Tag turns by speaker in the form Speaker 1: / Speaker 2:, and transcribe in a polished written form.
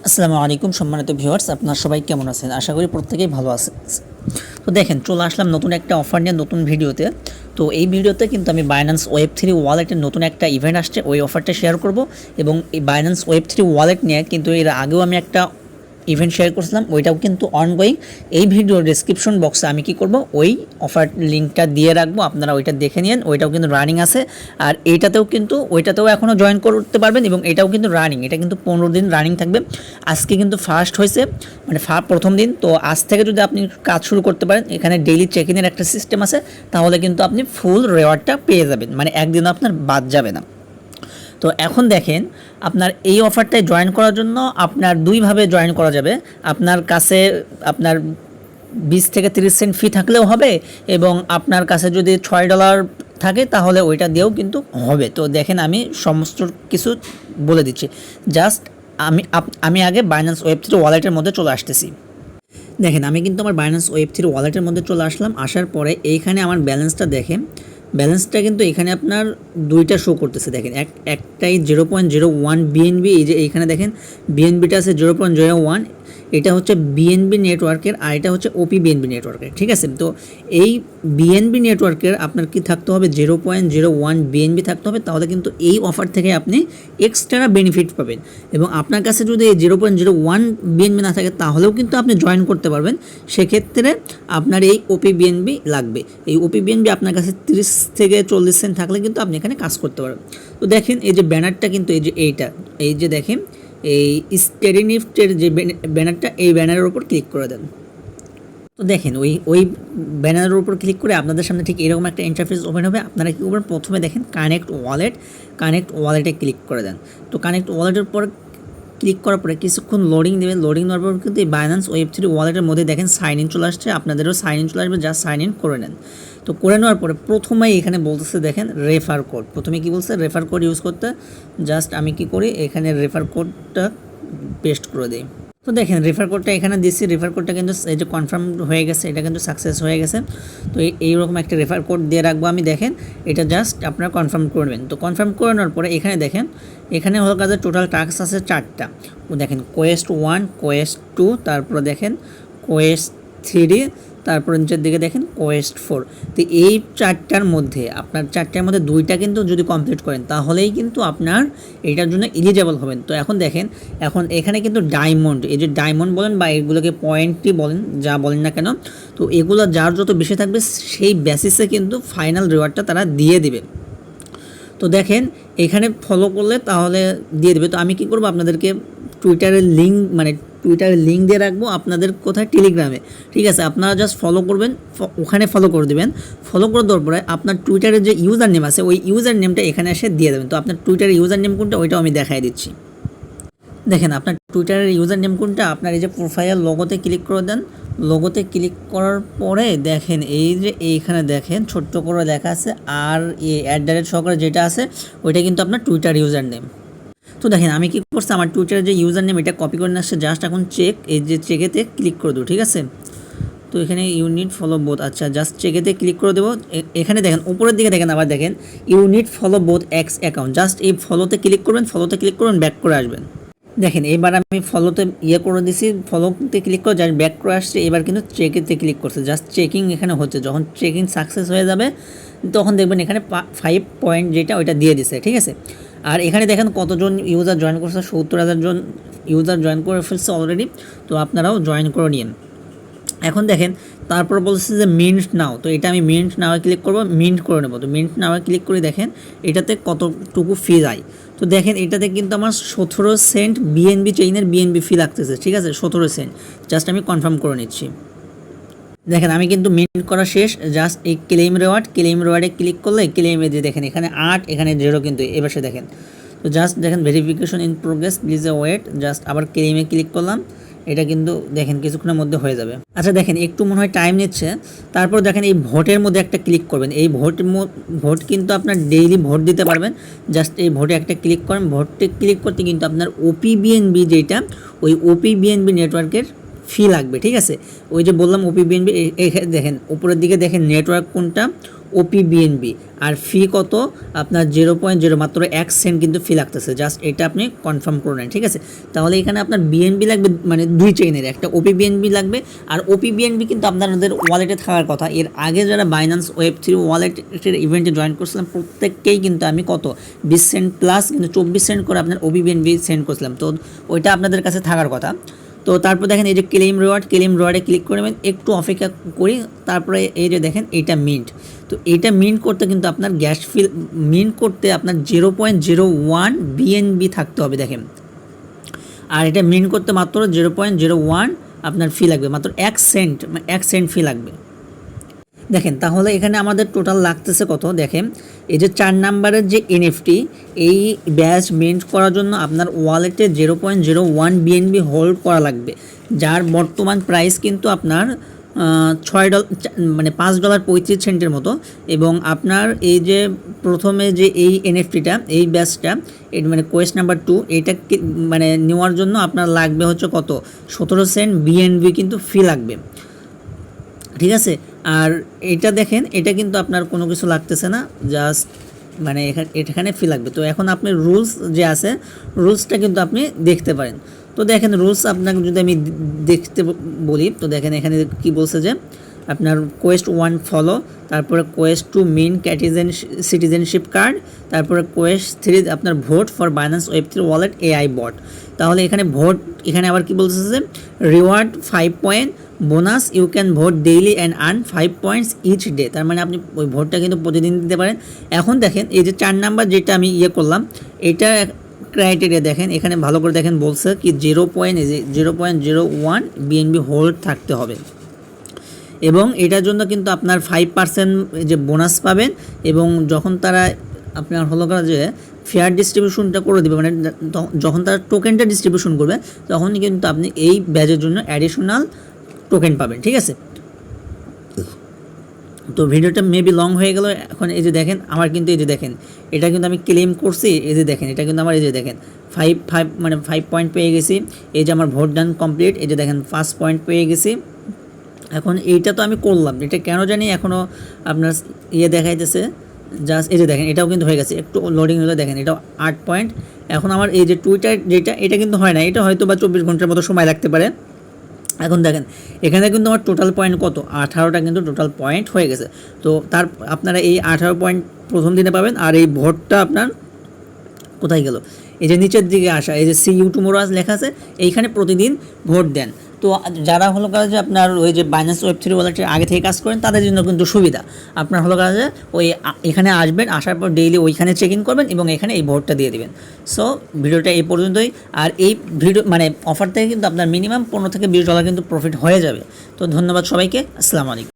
Speaker 1: আসসালামু আলাইকুম সম্মানিত ভিউয়ার্স, আপনারা সবাই কেমন আছেন? আশা করি প্রত্যেকেই ভালো আছেন। তো দেখেন, চলে আসলাম নতুন একটা অফার নিয়ে নতুন ভিডিওতে। তো এই ভিডিওতে কিন্তু আমি বাইন্যান্স ওয়েব3 ওয়ালেটের নতুন একটা ইভেন্ট আসছে, ওই অফারটা শেয়ার করব। এবং এই বাইন্যান্স ওয়েব3 ওয়ালেট নিয়ে কিন্তু এর আগেও আমি একটা ইভেন্ট শেয়ার করছিলাম, ওইটাও কিন্তু অনগোয়িং। এই ভিডিওর ডেসক্রিপশন বক্সে আমি কি করব, ওই অফার লিঙ্কটা দিয়ে রাখবো, আপনারা ওইটা দেখে নিন। ওইটাও কিন্তু রানিং আছে, আর এইটাতেও কিন্তু ওইটাতেও এখনও জয়েন করতে পারবেন, এবং এটাও কিন্তু রানিং। এটা কিন্তু 15 দিন রানিং থাকবে। আজকে কিন্তু ফার্স্ট হয়েছে, মানে প্রথম দিন। তো আজ থেকে যদি আপনি কাজ শুরু করতে পারেন, এখানে ডেইলি চেক ইনের একটা সিস্টেম আছে, তাহলে কিন্তু আপনি ফুল রেওয়ার্ডটা পেয়ে যাবেন, মানে একদিনও আপনার বাদ যাবে না। তো এখন দেখেন, আপনার এই অফারটায় জয়েন করার জন্য আপনার দুইভাবে জয়েন করা যাবে। আপনার কাছে আপনার 20 থেকে 30 সেন্ট ফি থাকলেও হবে, এবং আপনার কাছে যদি $6 থাকে তাহলে ওইটা দিয়েও কিন্তু হবে। তো দেখেন, আমি সমস্ত কিছু বলে দিচ্ছি। জাস্ট আমি আগে বাইন্যান্স ওয়েব3 ওয়ালেটের মধ্যে চলে আসতেছি। দেখেন, আমি কিন্তু আমার বাইন্যান্স ওয়েব3 ওয়ালেটের মধ্যে চলে আসলাম। আসার পরে এইখানে আমার ব্যালেন্সটা দেখেন, ব্যালেন্সটা কিন্তু এখানে আপনার দুইটা শো করতেছে। দেখেন, একটাই 0.01 বিএনবি। এই যে এইখানে দেখেন বিএনবিটা আছে 0.01, এটা হচ্ছে বিএনবি নেটওয়ার্কের, আর এটা হচ্ছে ওপি বিএনবি নেটওয়ার্কের। ঠিক আছে, তো এই বিএনবি নেটওয়ার্কের আপনার কি থাকতে হবে, 0.01 বিএনবি থাকতে হবে, তাহলে কিন্তু এই অফার থেকে আপনি এক্সট্রা বেনিফিট পাবেন। এবং আপনার কাছে যদি এই 0.01 বিএনবি না থাকে, তাহলেও কিন্তু আপনি জয়েন করতে পারবেন। সেক্ষেত্রে আপনার এই ওপি বিএনবি লাগবে। এই ওপি বিএনবি আপনার কাছে 30 থেকে 40 সেন্ট থাকলে কিন্তু আপনি এখানে কাজ করতে পারবেন। তো দেখেন, এই যে ব্যানারটা কিন্তু এই যে দেখেন, এই স্টেডি নিফটের যে ব্যানারটা, এই ব্যানারের উপর ক্লিক করে দেন। তো দেখেন, ওই ব্যানারের উপর ক্লিক করে আপনাদের সামনে ঠিক এরকম একটা ইন্টারফেস ওপেন হবে। আপনারা কি করবেন, প্রথমে দেখেন কানেক্ট ওয়ালেটে ক্লিক করে দেন। তো কানেক্ট ওয়ালেটের পর ক্লিক করার পরে কিছুক্ষণ লোডিং দেবেন। লোডিং দেওয়ার পর কিন্তু এই বাইন্যান্স ওয়েব3 ওয়ালেটের মধ্যে দেখেন সাইন ইন চলে আসছে। আপনাদেরও সাইন ইন চলে আসবে, জাস্ট সাইন ইন করে নেন। তো করে নেওয়ার পরে প্রথমেই এখানে বলতেছে দেখেন রেফার কোড। প্রথমে কি বলছে, রেফার কোড ইউজ করতে। জাস্ট আমি কি করি, এখানে রেফার কোডটা পেস্ট করে দিই। তো দেখেন, রেফার কোডটা এখানে দিচ্ছি। রেফার কোডটা কিন্তু এই যে কনফার্ম হয়ে গেছে, এটা কিন্তু সাকসেস হয়ে গেছে। তো এইরকম একটা রেফার কোড দিয়ে রাখবো আমি। দেখেন, এটা জাস্ট আপনারা কনফার্ম করবেন। তো কনফার্ম করে নেওয়ার পরে এখানে দেখেন, এখানে হলো কাজে টোটাল টাস্ক আছে 4টা। ও দেখেন, কোয়েস্ট 1, কোয়েস্ট 2, তারপরে দেখেন কোয়েস্ট 3, তারপর নিচের দিকে দেখেন কোয়েস্ট 4। তো এই 4টার মধ্যে আপনার 4টার মধ্যে 2টা কিন্তু যদি কমপ্লিট করেন, তাহলেই কিন্তু আপনার এটার জন্য এলিজেবল হবেন। তো এখন দেখেন, এখন এখানে কিন্তু ডায়মন্ড, এই যে ডায়মন্ড বলেন বা এগুলোকে পয়েন্টই বলেন, যা বলেন না কেন, তো এগুলো যার যত বেশি থাকবে সেই বেসিসে কিন্তু ফাইনাল রিওয়ার্ডটা তারা দিয়ে দেবে। তো দেখেন, এখানে ফলো করলে তাহলে দিয়ে দেবে। তো আমি কি করব, আপনাদেরকে টুইটারের লিঙ্ক দিয়ে রাখবো আপনাদের কোথায়, টেলিগ্রামে। ঠিক আছে, আপনারা জাস্ট ফলো করবেন, ওখানে ফলো করে দেবেন। ফলো করে দেওয়ার পরে আপনার টুইটারের যে ইউজার নেম আছে, ওই ইউজার নেমটা এখানে এসে দিয়ে দেবেন। তো আপনার টুইটারের ইউজার নেম কোনটা, ওইটাও আমি দেখাই দিচ্ছি। দেখেন, আপনার টুইটারের ইউজার নেম কোনটা, আপনার এই যে প্রোফাইল লোগোতে ক্লিক করে দেন। লোগোতে ক্লিক করার পরে দেখেন, এই যে এইখানে দেখেন ছোট্ট করে লেখা আছে, আর @ যেটা আছে, ওইটা কিন্তু আপনার টুইটার ইউজার নেম। তো দেখেন, আমি কি করছি, আমার টুইটারের যে ইউজার নেম এটা কপি করে নিয়ে আসছে। জাস্ট এখন এই যে চেকেতে ক্লিক করে দেবো। ঠিক আছে, তো এখানে ইউনিট ফলো বোথ, আচ্ছা জাস্ট চেকেতে ক্লিক করে দেবো। এখানে দেখেন উপরের দিকে দেখেন, আবার দেখেন unit follow both x account. Just এই ফলোতে ক্লিক করবেন, ব্যাক করে আসবেন। দেখেন, এবার আমি ফলোতে করে দিছি, ফলোতে ক্লিক করে জাস্ট ব্যাক করে আসছে। এবার কিন্তু চেকেতে ক্লিক করছে, জাস্ট চেকিং এখানে হচ্ছে। যখন চেকিং সাকসেস হয়ে যাবে, তখন দেখবেন এখানে 5 পয়েন্ট যেটা ওইটা দিয়ে দিছে। ঠিক আছে, আর এখানে দেখেন কতজন ইউজার জয়েন করছে, 70,000 জন ইউজার জয়েন করে ফেলছে অলরেডি। তো আপনারাও জয়েন করে নিন। এখন দেখেন, তারপর বলছে যে মিন্ট নাও। তো এটা আমি মিন্ট নাও ক্লিক করব, মিন্ট করে নেব। তো মিন্ট নাও ক্লিক করে দেখেন এটাতে কতটুকু ফি যায়। তো দেখেন, এটাতে কিন্তু আমার 17 সেন্ট বিএনবি চেইনের বিএনবি ফি লাগতেছে। ঠিক আছে, 17 সেন্ট। জাস্ট আমি কনফার্ম করে নিচ্ছি। দেখেন, আমি কিন্তু মিন্ট করা শেষ। জাস্ট এই ক্লেম রেওয়ার্ডে ক্লিক করলে ক্লেমে যে দেখেন এখানে 8, এখানে 0, কিন্তু এবার সে দেখেন। তো জাস্ট দেখেন verification in progress, please wait. Just আবার ক্লেমে ক্লিক করলাম। এটা কিন্তু দেখেন কিছুক্ষণের মধ্যে হয়ে যাবে। আচ্ছা দেখেন, একটু মনে হয় টাইম নিচ্ছে। তারপর দেখেন এই ভোটের মধ্যে একটা ক্লিক করবেন। এই ভোট কিন্তু আপনার ডেইলি ভোট দিতে পারবেন। জাস্ট এই ভোটে একটা ক্লিক করেন। ভোটে ক্লিক করতে কিন্তু আপনার ওপি বিএনবি যেটা, ওই ওপি বিএনবি নেটওয়ার্কের ফি লাগবে। ঠিক আছে, ওই যে বললাম ওপি বিএনবি, দেখেন উপরের দিকে দেখেন নেটওয়ার্ক কোনটা, ওপি বিএনবি, আর ফি কত আপনার 0.0 মাত্র 1 সেন্ট কিন্তু ফি লাগতেছে। জাস্ট এটা আপনি কনফার্ম করে নেন, ঠিক আছে। তাহলে এখানে আপনার বিএনবি লাগবে, মানে 2 চেইনের একটা ওপি বিএনবি লাগবে। আর ওপি বিএনবি কিন্তু আপনাদের ওয়ালেটে থাকার কথা। এর আগে যারা বাইন্যান্স ওয়েব3 ওয়ালেটের ইভেন্টে জয়েন করছিলাম প্রত্যেককেই কিন্তু আমি কত 20 সেন্ট প্লাস কিন্তু 24 সেন্ট করে আপনার ওপি বিএনবি সেন্ড করছিলাম। তো ওইটা আপনাদের কাছে থাকার কথা। তো তারপর দেখেন এই যে ক্লেম রিওয়ার্ডে ক্লিক করবেন, একটু অপেক্ষা করি, তারপরে এই যে দেখেন এইটা মিন্ট। তো এইটা মিন্ট করতে কিন্তু আপনার গ্যাস ফি মিন্ট করতে আপনার 0.01 বিএনবি থাকতে হবে দেখেন। আর এটা মিন্ট করতে মাত্র 0.01 আপনার ফি লাগবে, মাত্র 1 সেন্ট ফি লাগবে দেখেন। তাহলে এখানে আমাদের টোটাল লাগতেছে কত দেখেন, এই যে 4 নাম্বারের যে এনএফটি, এই ব্যাচ মিন্ট করার জন্য আপনার ওয়ালেটে 0.01 বিএনবি হোল্ড করা লাগবে, যার বর্তমান প্রাইস কিন্তু আপনার $6 মানে $5.35 মতো। এবং আপনার এই যে প্রথমে যে এই এনএফটিটা, এই ব্যাচটা মানে কোয়েস্ট নাম্বার 2, এইটা মানে নেওয়ার জন্য আপনার লাগবে হচ্ছে কত 17 সেন্ট বিএনবি কিন্তু ফি লাগবে, ঠিক আছে। আর এটা দেখেন, এটা কিন্তু আপনার কোনো কিছু লাগতেছে না, জাস্ট মানে এখানে ফি লাগবে। তো এখন আপনি রুলস যে আছে, রুলসটা কিন্তু আপনি দেখতে পারেন। তো দেখেন রুলস আপনাকে যদি আমি দেখতে বলি, তো দেখেন এখানে কি বলছে যে আপনার কোয়েস্ট 1 ফলো, তারপরে কোয়েস্ট 2 মিন সিটিজেনশিপ কার্ড, তারপরে কোয়েস্ট 3 আপনার ভোট ফর বাইন্যান্স ওয়েব3 ওয়ালেট এআই বট। তাহলে এখানে ভোট, এখানে আবার কি বলতেছে যে reward 5 point, bonus you can vote daily and earn 5 points each day. তার মানে আপনি ওই ভোটটা কিন্তু প্রতিদিন দিতে পারেন। এখন দেখেন এই যে 4 নাম্বার যেটা আমি করলাম, এটা ক্রাইটেরিয়া দেখেন, এখানে ভালো করে দেখেন বলছে কি 0.01 বিএনবি হোল্ড থাকতে হবে, এবং এটার জন্য কিন্তু আপনার 5% যে বোনাস পাবেন। এবং যখন তারা আপনার হলো যে ফেয়ার ডিস্ট্রিবিউশনটা করে দেবে, মানে যখন তারা টোকেনটা ডিস্ট্রিবিউশন করবে, তখনই কিন্তু আপনি এই ব্যাচের জন্য অ্যাডিশনাল টোকেন পাবেন, ঠিক আছে। তো ভিডিওটা মেবি লং হয়ে গেল। এখন এই যে দেখেন আমার কিন্তু এই যে দেখেন এটা কিন্তু আমি ক্লেম করছি, এই যে দেখেন এটা কিন্তু আমার এই যে দেখেন 5 পয়েন্ট পেয়ে গেছি। এই যে আমার ভোট ডান কমপ্লিট, এই যে দেখেন 5 পয়েন্ট পেয়ে গেছি। এখন এইটা তো আমি করলাম, এটা কেন জানি এখনও আপনার দেখাইতেছে, জাস্ট এই যে দেখেন এটাও কিন্তু হয়ে গেছে, একটু লোডিং হলে দেখেন এটাও 8 পয়েন্ট। এখন আমার এই যে টুইটার যেটা, এটা কিন্তু হয় না, এটা হয়তো বা 24 ঘন্টার মতো সময় লাগতে পারে। এখন দেখেন এখানে কিন্তু আমার টোটাল পয়েন্ট কত 18টা কিন্তু টোটাল পয়েন্ট হয়ে গেছে। তো আপনারা এই 18 পয়েন্ট প্রথম দিনে পাবেন। আর এই ভোটটা আপনার কোথায় গেল, এই যে নিচের দিকে আসা, এই যে সি ইউ টুমোরো লেখা আছে, এইখানে প্রতিদিন ভোট দেন। তো যারা হলো যে আপনার ওই যে বাইন্যান্স ওয়েব3 ওয়ালেটের আগে থেকে কাজ করেন, তাদের জন্য কিন্তু সুবিধা। আপনার হলো যে ওই এখানে আসবেন, আসার পর ডেইলি ওইখানে চেক ইন করবেন এবং এখানে এই ভোটটা দিয়ে দিবেন। সো ভিডিওটা এই পর্যন্তই। আর এই ভিডিও মানে অফার থেকে কিন্তু আপনার মিনিমাম $15 থেকে $20 কিন্তু প্রফিট হয়ে যাবে। তো ধন্যবাদ সবাইকে, আসসালামু আলাইকুম।